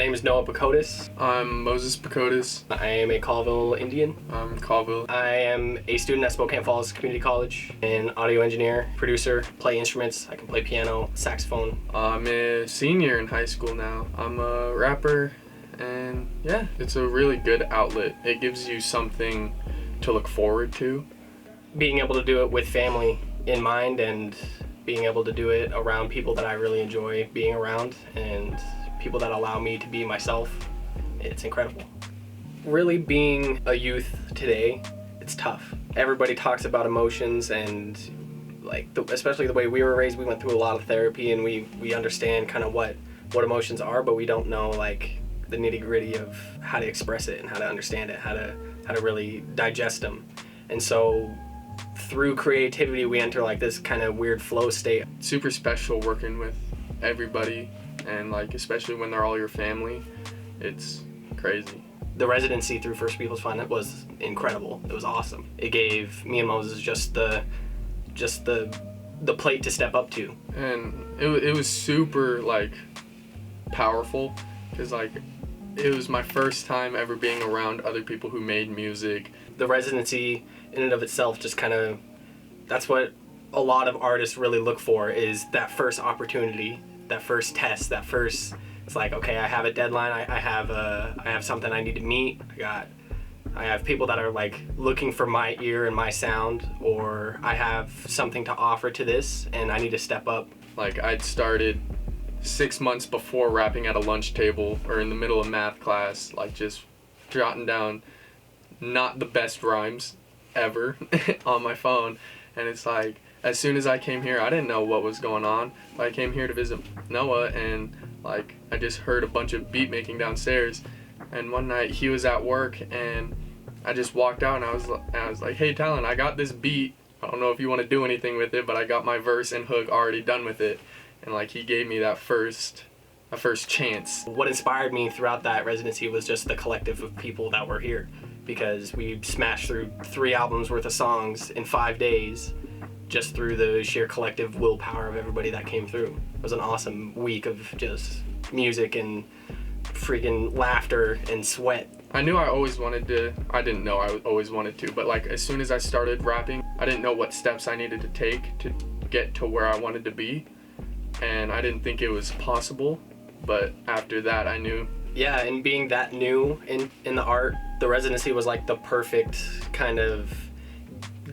name is Noa Pakootas. I'm Moses Pakootas. I am a Colville Indian. I'm Colville. I am a student at Spokane Falls Community College, an audio engineer, producer, play instruments. I can play piano, saxophone. I'm a senior in high school now. I'm a rapper, and yeah, it's a really good outlet. It gives you something to look forward to. Being able to do it with family in mind and being able to do it around people that I really enjoy being around and people that allow me to be myself, it's incredible. Really being a youth today, it's tough. Everybody talks about emotions and especially the way we were raised, we went through a lot of therapy and we understand kind of what emotions are, but we don't know the nitty-gritty of how to express it and how to understand it, how to really digest them. And so through creativity, we enter this kind of weird flow state. Super special working with everybody, and especially when they're all your family. It's crazy. The residency through First People's Fund was incredible. It was awesome. It gave me and Moses just the plate to step up to. And it was super powerful because it was my first time ever being around other people who made music. The residency in and of itself just that's what a lot of artists really look for, is that first opportunity, that first test, that first, it's okay, I have a deadline, I have something I need to meet, I have people that are looking for my ear and my sound, or I have something to offer to this and I need to step up. I'd started 6 months before rapping at a lunch table or in the middle of math class, just jotting down not the best rhymes ever on my phone. And it's as soon as I came here, I didn't know what was going on, but I came here to visit Noah, and I just heard a bunch of beat making downstairs. And one night he was at work and I just walked out and I was like, hey Talon, I got this beat, I don't know if you want to do anything with it, but I got my verse and hook already done with it. And he gave me that first chance. What inspired me throughout that residency was just the collective of people that were here, because we smashed through 3 albums worth of songs in 5 days just through the sheer collective willpower of everybody that came through. It was an awesome week of just music and freaking laughter and sweat. I knew I always wanted to, I didn't know I always wanted to, but as soon as I started rapping, I didn't know what steps I needed to take to get to where I wanted to be. And I didn't think it was possible, but after that I knew. Yeah, and being that new in the art, the residency was the perfect kind of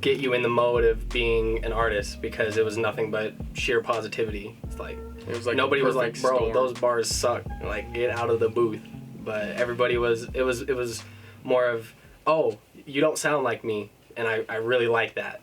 get you in the mode of being an artist, because it was nothing but sheer positivity. It was nobody was bro, storm. Those bars suck, get out of the booth. But everybody was, it was more of, oh, you don't sound like me, and I really like that.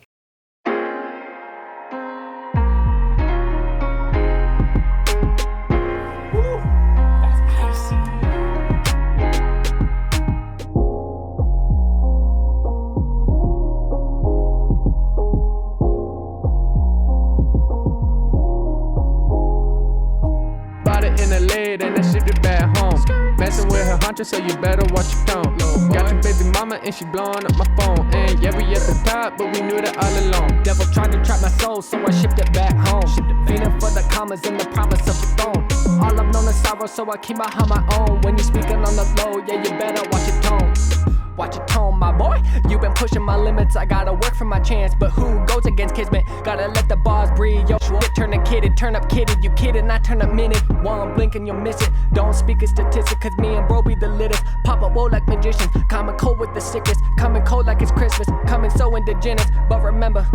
And then shipped it back home. Messing with her hunter, so you better watch your tone. Got your baby mama and she blowing up my phone. And yeah, we at the top, but we knew that all along. Devil tried to trap my soul, so I shipped it back home. Feeling for the commas and the promise of the throne. All I've known is sorrow, so I keep behind my own. When you speaking on the low, yeah, you better watch your tone. Watch your tone, my boy. You been pushing my limits. I gotta work for my chance, but who goes against Kismet? Gotta let the bars breathe. Yo, turn a kidded, turn up kidded. You kidded, not turn up minute. One blink and you'll miss it. Don't speak a statistic, cause me and bro be the littest. Pop up woe like magicians. Coming cold with the sickest. Coming cold like it's Christmas. Coming so indigenous. But remember,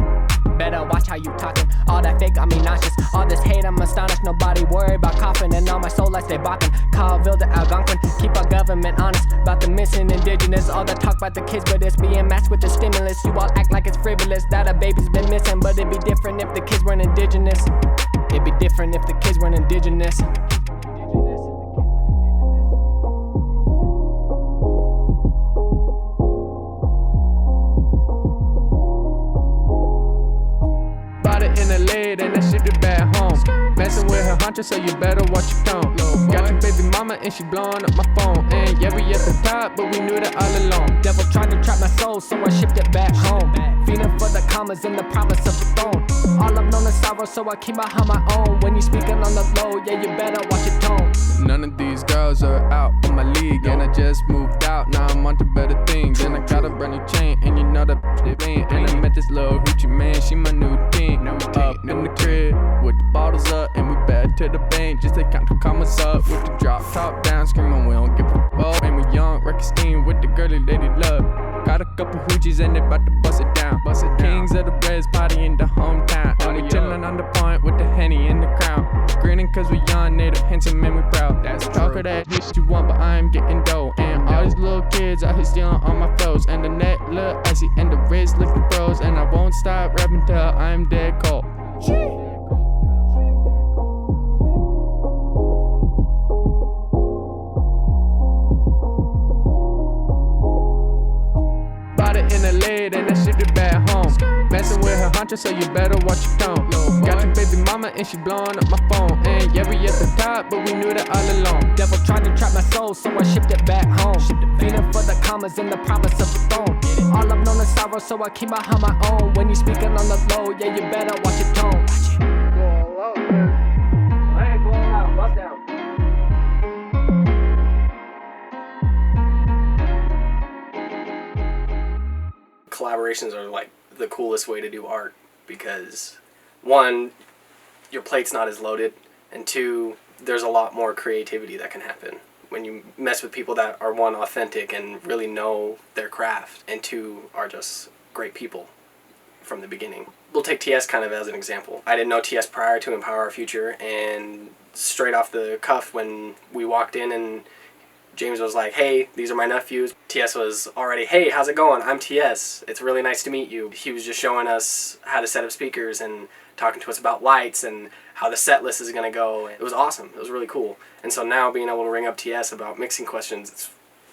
better watch how you talking. All that fake got me nauseous. All this hate, I'm astonished. Nobody worry about coughing. And all my soul I stay bopping. Colville to Algonquin. Keep our government honest about the missing indigenous. All the talk about the kids, but it's being matched with the stimulus. You all act like it's frivolous that a baby's been missing, but it'd be different if the kids weren't indigenous. It'd be different if the kids weren't indigenous. Bought it in the lid and then shipped it back home. Messing with her hunter, so you better watch your tone. Got your baby mama and she blowing up my phone. And yeah, we at the top, but we knew that all along. Devil tried to trap my soul, so I shipped it back home. Feeling for the commas and the promise of the throne. All I've known is sorrow, so I keep behind my own. When you speaking on the low, yeah, you better watch your tone. None of these girls are out of my league, and I just moved out, now I'm on to better things. And I got a brand new chain, and you know that it ain't. And I met this little hoochie man, she my new team. Up in the crib with the bottles up, and we back to the bank just to count the commas up. With the drop top down, screaming we don't give a fuck. And we young, record steam with the girly lady love. Got a couple hoochies and they bout to bust it down. Kings of the Reds party in the hometown. And we chillin' on the point with the Henny in the crown. Grinning cause we young, native, handsome, and we proud. That's talk of that shit you want, but I'm getting dough. And all these little kids out here stealing all my flows. And the neck look icy and the wrist looking froze. And I won't stop rapping till I'm dead cold. In LA, then that shit is back home. Messing with her hunter, so you better watch your tone. Got your baby mama and she blowing up my phone. And yeah, we at the top, but we knew that all along. Devil tried to trap my soul, so I shipped it back home. Feeling for the commas and the promise of the throne. All I've known is sorrow, so I keep behind my own. When you speaking on the low, yeah, you better watch your tone. I ain't going out, bust down. Collaborations are like the coolest way to do art because one, your plate's not as loaded, and two, there's a lot more creativity that can happen when you mess with people that are, one, authentic and really know their craft, and two, are just great people from the beginning. We'll take TS kind of as an example. I didn't know TS prior to Empower Our Future, and straight off the cuff when we walked in and James was like, hey, these are my nephews. TS was already, hey, how's it going? I'm TS. It's really nice to meet you. He was just showing us how to set up speakers and talking to us about lights and how the set list is going to go. It was awesome. It was really cool. And so now being able to ring up TS about mixing questions,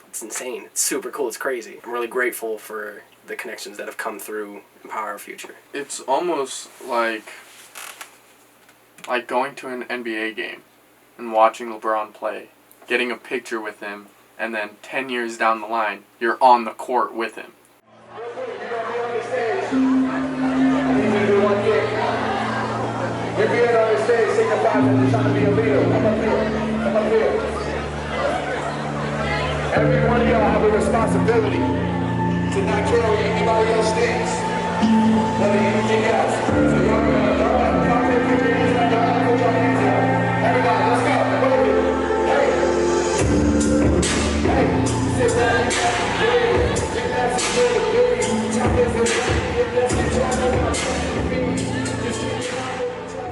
it's insane. It's super cool. It's crazy. I'm really grateful for the connections that have come through Empower Our Future. It's almost like going to an NBA game and watching LeBron play, getting a picture with him, and then 10 years down the line, you're on the court with him. You're being on the stage signifies that you're trying to be a leader. Come up here. Come up here. Every one of y'all have a responsibility to not carry anybody else things, whether anything else. So y'all put your hands up. Everybody, let's go. Hey, sit back.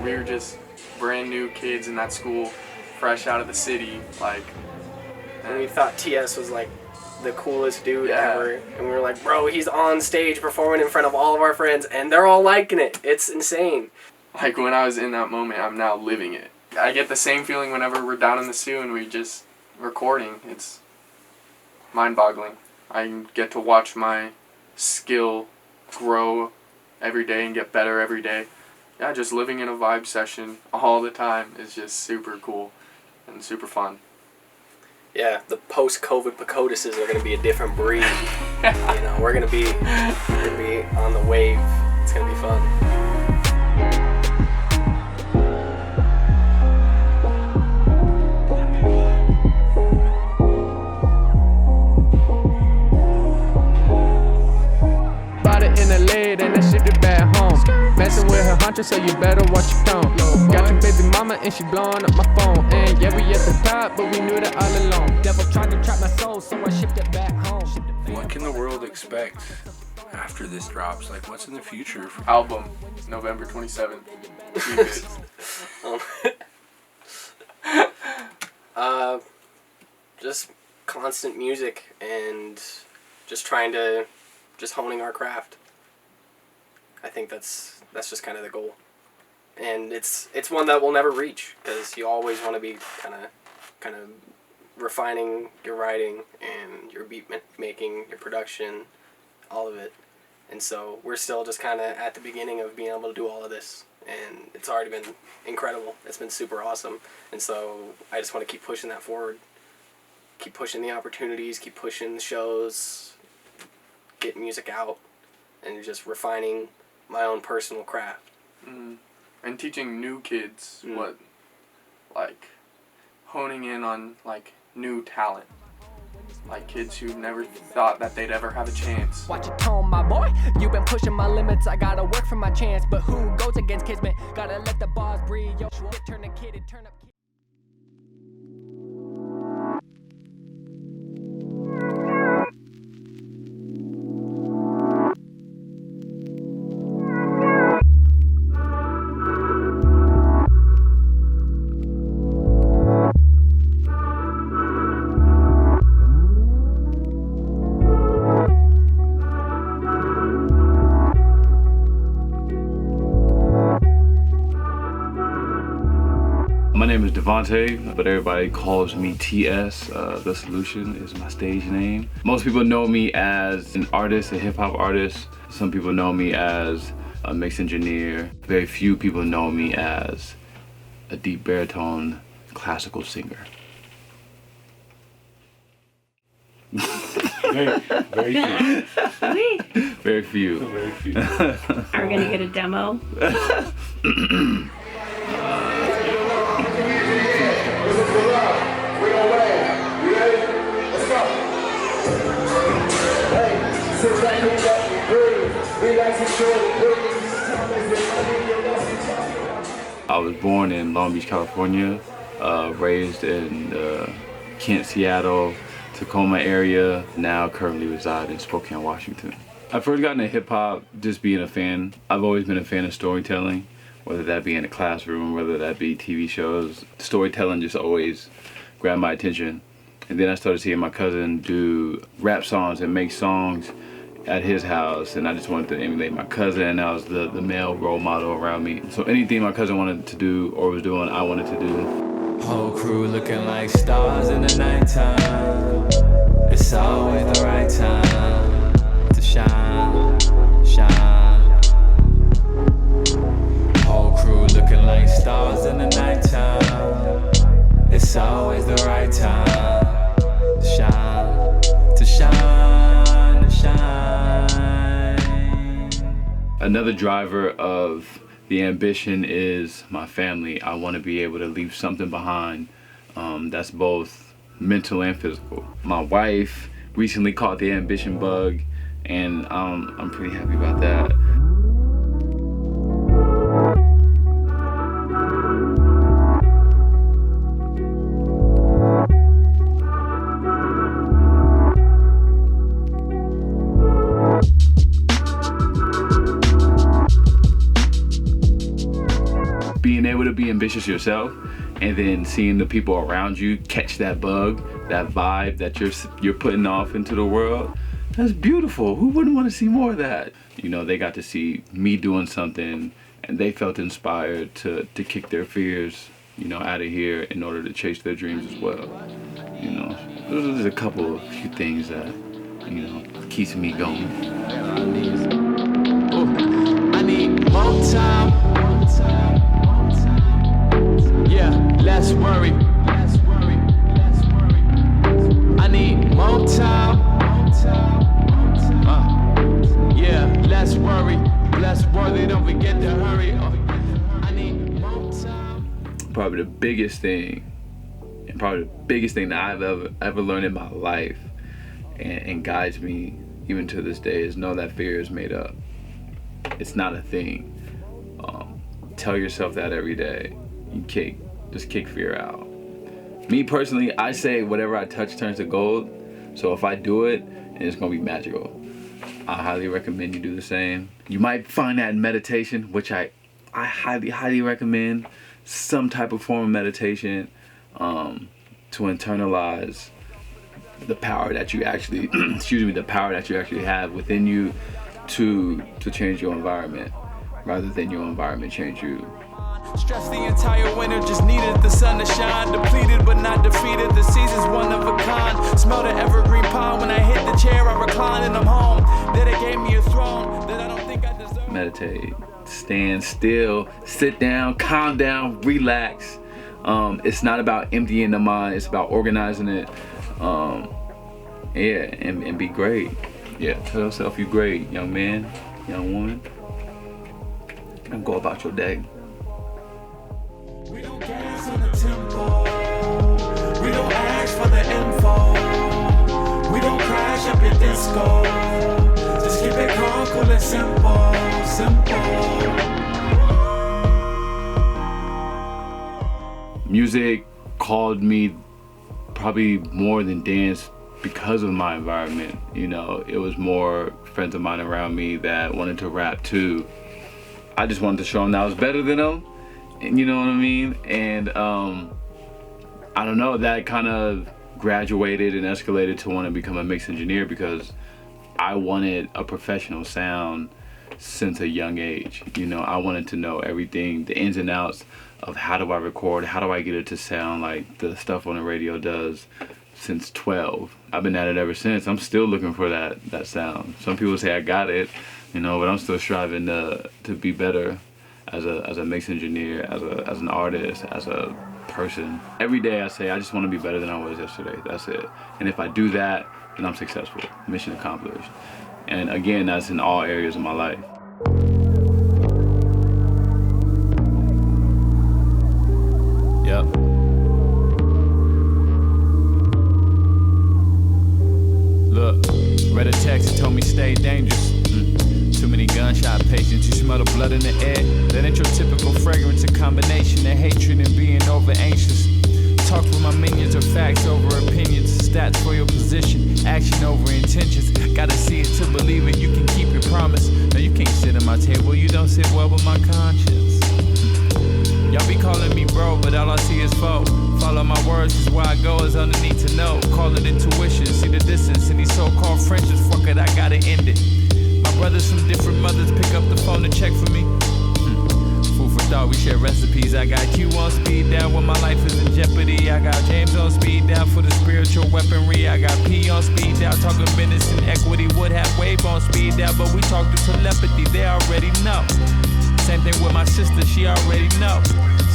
We were just brand new kids in that school, fresh out of the city, And we thought TS was like the coolest dude ever. And we were like, bro, he's on stage performing in front of all of our friends, and they're all liking it. It's insane. Like, when I was in that moment, I'm now living it. I get the same feeling whenever we're down in the stew and we just recording. It's mind-boggling. I get to watch my skill grow every day and get better every day. Yeah, just living in a vibe session all the time is just super cool and super fun. Yeah, the post-COVID Pakootases are going to be a different breed. We're going to be on the wave. It's going to be fun. In LA, then that shit is back home. Messing with her hunter, so you better watch your tone. Got your baby mama and she blowing up my phone. And yeah, we at the top, but we knew that all along. Devil tried to trap my soul, so I shipped it back home. What can the world expect after this drops? Like, what's in the future? Album, November 27th. Just constant music and just honing our craft. I think that's just kind of the goal, and it's one that we'll never reach because you always want to be kind of refining your writing and your beat making, your production, all of it. And so we're still just kind of at the beginning of being able to do all of this, and it's already been incredible. It's been super awesome, and so I just want to keep pushing that forward, keep pushing the opportunities, keep pushing the shows, get music out, and just refining my own personal craft. And teaching new kids what, like, honing in on, like, new talent. Like kids who never thought that they'd ever have a chance. Watch your tone, my boy. You been pushing my limits. I gotta work for my chance. But who goes against kismet? Gotta let the bars breathe. Yo, turn the kid and turn up. My name is Devontae, but everybody calls me TS. The Solution is my stage name. Most people know me as an artist, a hip hop artist. Some people know me as a mix engineer. Very few people know me as a deep baritone classical singer. Very few. Very few. Very few. Are we gonna get a demo? I was born in Long Beach, California, raised in Kent, Seattle, Tacoma area, now currently reside in Spokane, Washington. I first got into hip hop just being a fan. I've always been a fan of storytelling, whether that be in a classroom, whether that be TV shows. Storytelling just always grabbed my attention. And then I started seeing my cousin do rap songs and make songs at his house, and I just wanted to emulate my cousin, and that was the male role model around me. So anything my cousin wanted to do or was doing, I wanted to do. Whole crew looking like stars in the nighttime. It's always the right time to shine, shine. Whole crew looking like stars in the nighttime. It's always the right time to shine, to shine, to shine. Another driver of the ambition is my family. I want to be able to leave something behind that's both mental and physical. My wife recently caught the ambition bug, and I'm pretty happy about that. Being able to be ambitious yourself, and then seeing the people around you catch that bug, that vibe that you're putting off into the world, that's beautiful. Who wouldn't want to see more of that? You know, they got to see me doing something, and they felt inspired to kick their fears, you know, out of here in order to chase their dreams as well. You know, those are just a couple of few things that, you know, keeps me going. I need more time. Yeah, less worry. I need more time. Yeah, less worry. Less worry, don't forget to hurry. I need more time. Probably the biggest thing, and probably the biggest thing that I've ever learned in my life, and guides me even to this day, is know that fear is made up. It's not a thing. Tell yourself that every day. Just kick fear out. Me personally, I say whatever I touch turns to gold. So if I do it, it's gonna be magical. I highly recommend you do the same. You might find that in meditation, which I highly recommend some type of form of meditation to internalize the power that you actually, the power that you actually have within you to change your environment, rather than your environment change you. Stressed the entire winter, just needed the sun to shine. Depleted but not defeated, the season's one of a kind. Smell the evergreen pine when I hit the chair, I recline and I'm home. Then it gave me a throne that I don't think I deserve. Meditate, stand still, sit down, calm down, relax. It's not about emptying the mind, it's about organizing it. And be great. Yeah, tell yourself you're great, young man, young woman. and go about your day. We don't gas on the tempo. We don't ask for the info. We don't crash up your disco. Just keep it calm, cool and simple, simple. Music called me probably more than dance because of my environment. You know, it was more friends of mine around me that wanted to rap too. I just wanted to show them that I was better than them, and you know what I mean? And I don't know, that kind of graduated and escalated to want to become a mix engineer because I wanted a professional sound since a young age. You know, I wanted to know everything, the ins and outs of how do I record, how do I get it to sound like the stuff on the radio does since 12. I've been at it ever since. I'm still looking for that sound. Some people say I got it, you know, but I'm still striving to be better as a mix engineer, as an artist, as a person. Every day I say I just want to be better than I was yesterday. That's it. And if I do that, then I'm successful. Mission accomplished. And again, that's in all areas of my life. Yep. Look, read a text and told me stay dangerous. Too many gunshot patients, you smell the blood in the air. That ain't your typical fragrance, a combination of hatred and being over anxious. Talk with my minions or facts over opinions. Stats for your position, action over intentions. Gotta see it to believe it, you can keep your promise. No, you can't sit at my table, you don't sit well with my conscience. Y'all be calling me bro, but all I see is foe. Follow my words, cause where I go is underneath to know. Call it intuition, see the distance in these so-called friendships. Fuck it, I gotta end it. My brothers from different mothers pick up the phone to check for me. Food for thought, we share recipes. I got Q on speed down when my life is in jeopardy. I got James on speed down for the spiritual weaponry. I got P on speed down, talking business and equity. Would have Wave on speed down, but we talk through telepathy. They already know. Same thing with my sister, she already know.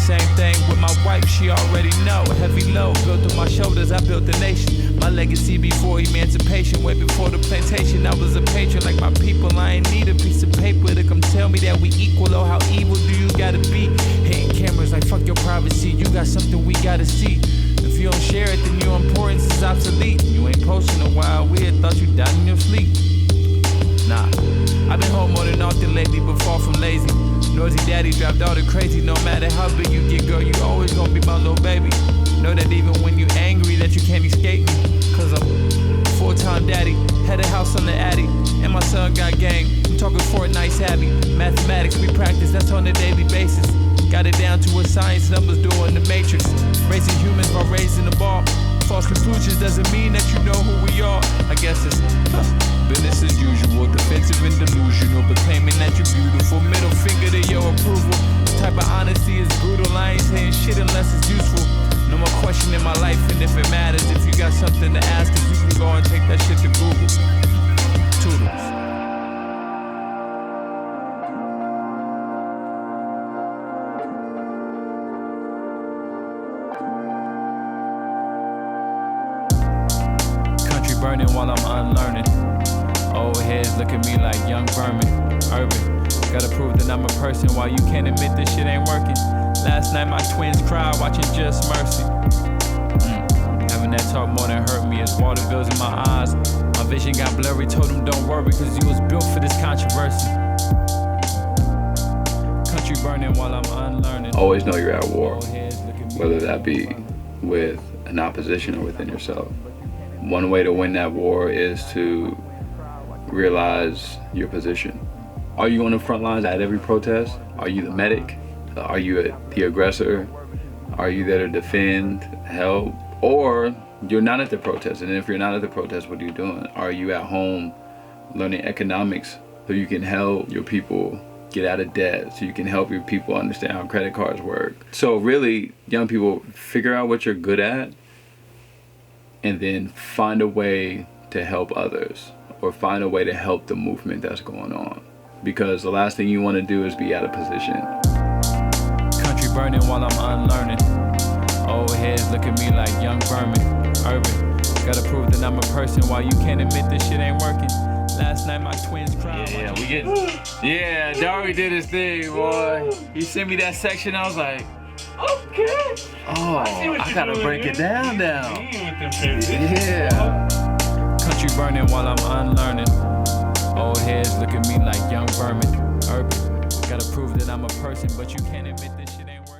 Same thing with my wife, she already know. Heavy load built on my shoulders, I built the nation. My legacy before emancipation, way before the plantation. I was a patron like my people, I ain't need a piece of paper to come tell me that we equal. Oh, how evil do you gotta be? Hitting cameras like fuck your privacy, you got something we gotta see. If you don't share it, then your importance is obsolete. You ain't posting a while, weird, thought you died in your sleep. Nah, I've been home more than often lately, but far from lazy. Noisy daddy dropped daughter crazy. No matter how big you get, girl, you always gonna be my little baby. Know that even when you angry, that you can't escape me. Cause I'm full-time daddy, had a house on the Addy, and my son got game. I'm talking Fortnite savvy. Mathematics we practice, that's on a daily basis. Got it down to a science, numbers doing the matrix. Raising humans while raising the bar. False conclusions doesn't mean that you know who we are. I guess it's business as usual, defensive and delusional, but claiming that you're beautiful. Middle finger to your approval. Type of honesty is brutal. I ain't saying shit unless it's useful. No more questioning my life, and if it matters, if you got something to ask, if you can go and take that shit to Google. Toodles. Burning while I'm unlearning. Old heads look at me like young vermin. Urban, gotta prove that I'm a person while you can't admit this shit ain't working. Last night my twins cried watching Just Mercy. Having that talk more than hurt me as water bills in my eyes. My vision got blurry, told them don't worry cause you was built for this controversy. Country burning while I'm unlearning. Always know you're at war, whether that be with an opposition or within yourself. One way to win that war is to realize your position. Are you on the front lines at every protest? Are you the medic? Are you the aggressor? Are you there to defend, help? Or you're not at the protest, and if you're not at the protest, what are you doing? Are you at home learning economics so you can help your people get out of debt, so you can help your people understand how credit cards work? So really, young people, figure out what you're good at, and then find a way to help others or find a way to help the movement that's going on. Because the last thing you want to do is be out of position. Country burning while I'm unlearning. Old heads look at me like young vermin. Urban, gotta prove that I'm a person while you can't admit this shit ain't working. Last night my twins cried. Yeah, we getting. Yeah, Dari did his thing, boy. He sent me that section. I was like, okay. Oh, I gotta break it down now. Yeah. Country burning while I'm unlearning. Old heads look at me like young vermin. Urban. Gotta prove that I'm a person, but you can't admit this shit ain't working.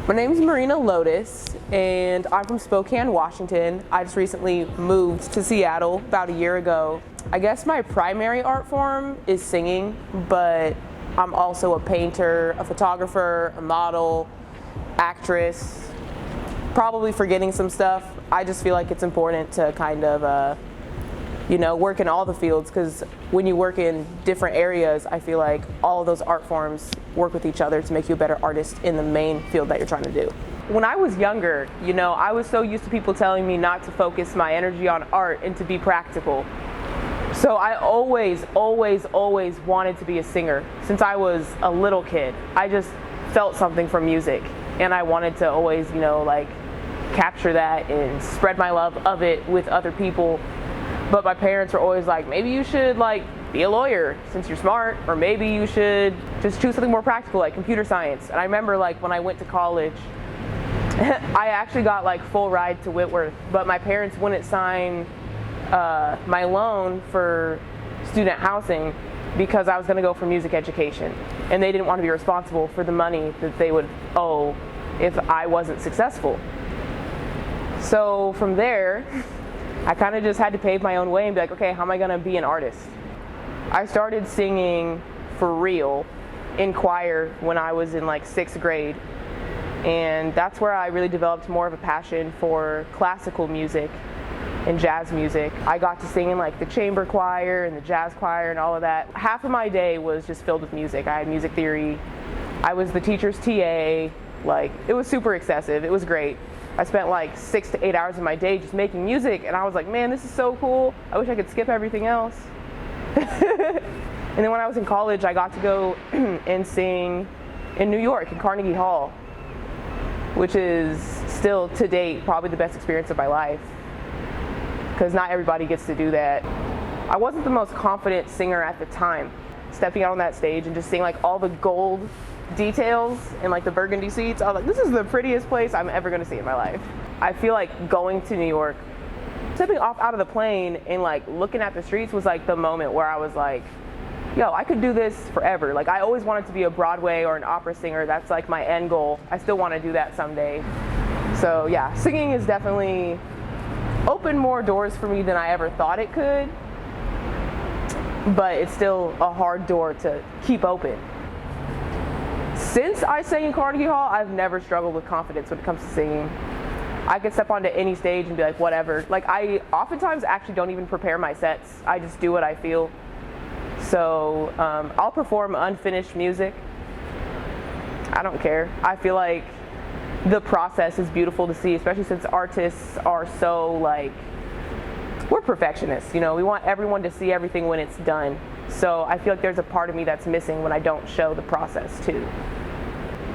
My name is Marina Lotus, and I'm from Spokane, Washington. I just recently moved to Seattle about a year ago. I guess my primary art form is singing, but I'm also a painter, a photographer, a model, actress, probably forgetting some stuff. I just feel like it's important to kind of, work in all the fields, because when you work in different areas, I feel like all of those art forms work with each other to make you a better artist in the main field that you're trying to do. When I was younger, I was so used to people telling me not to focus my energy on art and to be practical. So I always wanted to be a singer. Since I was a little kid, I just felt something from music, and I wanted to always, capture that and spread my love of it with other people. But my parents were always like, maybe you should be a lawyer since you're smart, or maybe you should just choose something more practical like computer science. And I remember when I went to college, I actually got full ride to Whitworth, but my parents wouldn't sign my loan for student housing because I was going to go for music education, and they didn't want to be responsible for the money that they would owe if I wasn't successful. So from there, I kind of just had to pave my own way and be like, okay, how am I going to be an artist? I started singing for real in choir when I was in 6th grade, and that's where I really developed more of a passion for classical music and jazz music. I got to sing in the chamber choir and the jazz choir and all of that. Half of my day was just filled with music. I had music theory. I was the teacher's TA. It was super excessive. It was great. I spent 6 to 8 hours of my day just making music, and I was like, man, this is so cool. I wish I could skip everything else. And then when I was in college, I got to go and sing in New York in Carnegie Hall, which is still to date probably the best experience of my life, because not everybody gets to do that. I wasn't the most confident singer at the time. Stepping out on that stage and just seeing all the gold details and the burgundy seats, I was like, this is the prettiest place I'm ever going to see in my life. I feel like going to New York, stepping off out of the plane and looking at the streets was the moment where I was like, yo, I could do this forever. I always wanted to be a Broadway or an opera singer. That's my end goal. I still want to do that someday. So yeah, singing has definitely opened more doors for me than I ever thought it could, but it's still a hard door to keep open. Since I sang in Carnegie Hall, I've never struggled with confidence when it comes to singing. I could step onto any stage and be like, whatever. I oftentimes actually don't even prepare my sets. I just do what I feel. So I'll perform unfinished music. I don't care. I feel like the process is beautiful to see, especially since artists are so we're perfectionists. We want everyone to see everything when it's done. So I feel like there's a part of me that's missing when I don't show the process too.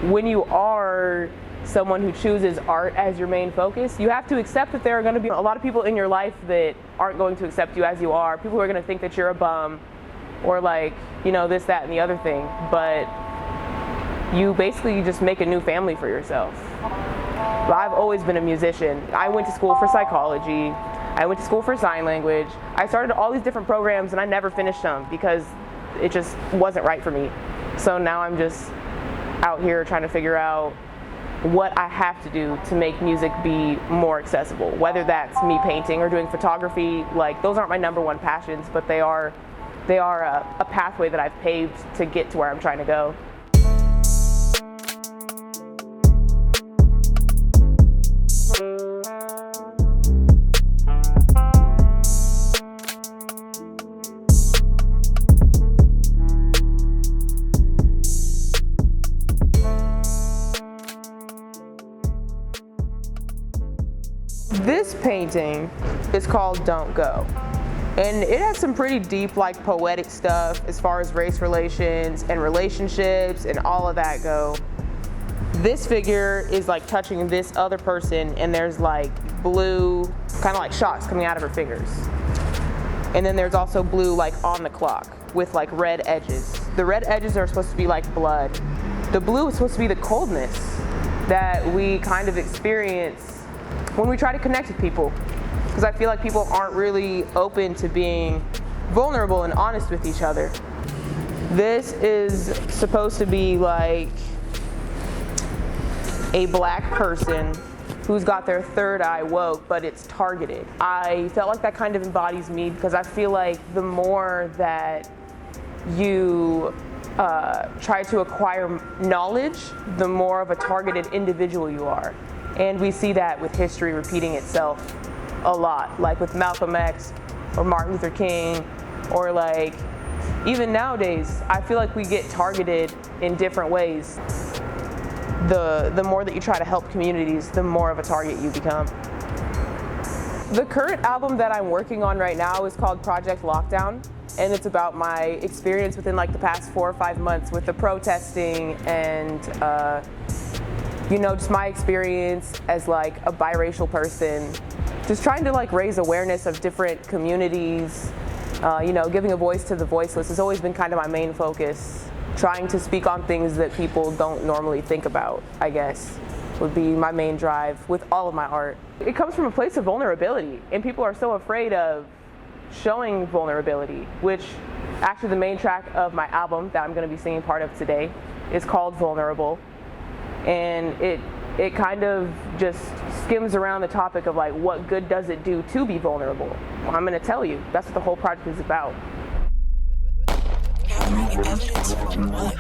When you are someone who chooses art as your main focus, you have to accept that there are going to be a lot of people in your life that aren't going to accept you as you are. People who are going to think that you're a bum, or this, that, and the other thing. But you basically just make a new family for yourself. But I've always been a musician. I went to school for psychology. I went to school for sign language. I started all these different programs and I never finished them because it just wasn't right for me. So now I'm just out here trying to figure out what I have to do to make music be more accessible. Whether that's me painting or doing photography, those aren't my number one passions, but they are a pathway that I've paved to get to where I'm trying to go. painting is called Don't Go. And it has some pretty deep, like, poetic stuff as far as race relations and relationships and all of that go. This figure is like touching this other person, and there's like blue, kind of like shocks coming out of her fingers. And then there's also blue like on the clock with like red edges. The red edges are supposed to be like blood. The blue is supposed to be the coldness that we kind of experience when we try to connect with people. Because I feel like people aren't really open to being vulnerable and honest with each other. This is supposed to be like a black person who's got their third eye woke, but it's targeted. I felt like that kind of embodies me because I feel like the more that you try to acquire knowledge, the more of a targeted individual you are. And we see that with history repeating itself a lot, like with Malcolm X or Martin Luther King, or like even nowadays, I feel like we get targeted in different ways. The more that you try to help communities, the more of a target you become. The current album that I'm working on right now is called Project Lockdown, and it's about my experience within like the past 4 or 5 months with the protesting and just my experience as like a biracial person, just trying to like raise awareness of different communities. Giving a voice to the voiceless has always been kind of my main focus. Trying to speak on things that people don't normally think about, I guess, would be my main drive with all of my art. It comes from a place of vulnerability, and people are so afraid of showing vulnerability, which actually the main track of my album that I'm going to be singing part of today is called Vulnerable. And it kind of just skims around the topic of like, what good does it do to be vulnerable? Well, I'm going to tell you. That's what the whole project is about. Evidence from what?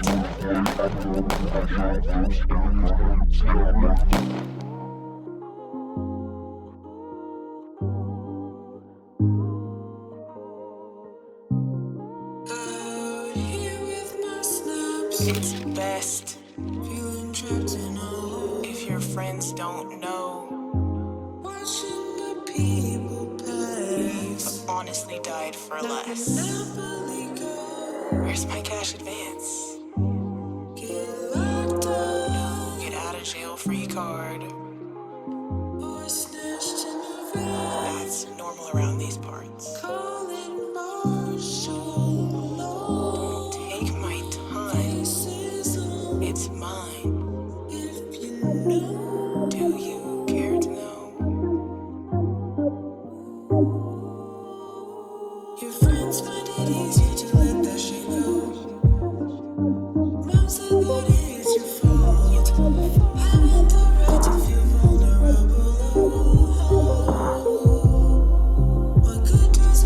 It's best feeling trapped in a hole if your friends don't know. Watching the people pass. I've honestly died for less. Where's my cash advance? Get locked up. No, get out of jail free card. Or snatched in the van. That's normal around these parts. Calling Marshall. Don't take my time. It's mine. If you know, do you care to know? Your friends find it easier to let that shit go. Moms say that it's your fault. Having the right to feel vulnerable. What good does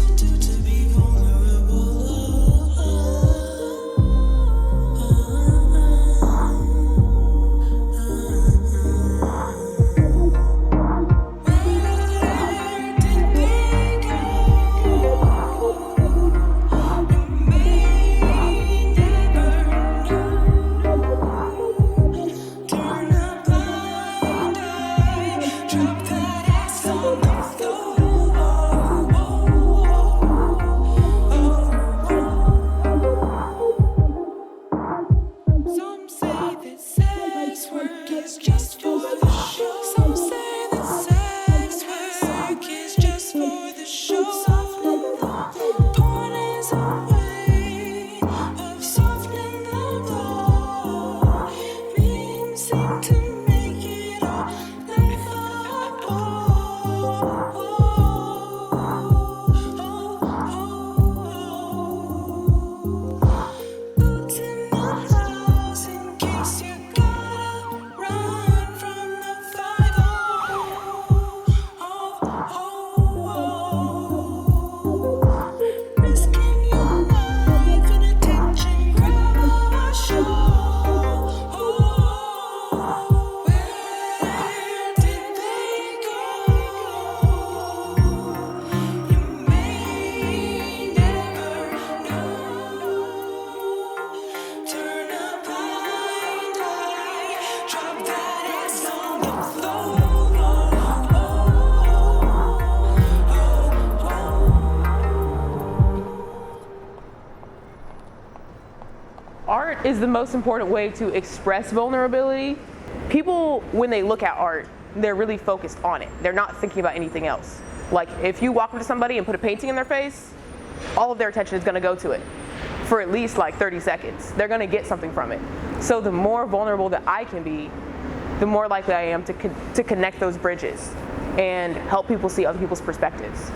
art is the most important way to express vulnerability. People, when they look at art, they're really focused on it. They're not thinking about anything else. Like, if you walk up to somebody and put a painting in their face, all of their attention is going to go to it for at least like 30 seconds. They're going to get something from it. So the more vulnerable that I can be, the more likely I am to connect those bridges and help people see other people's perspectives.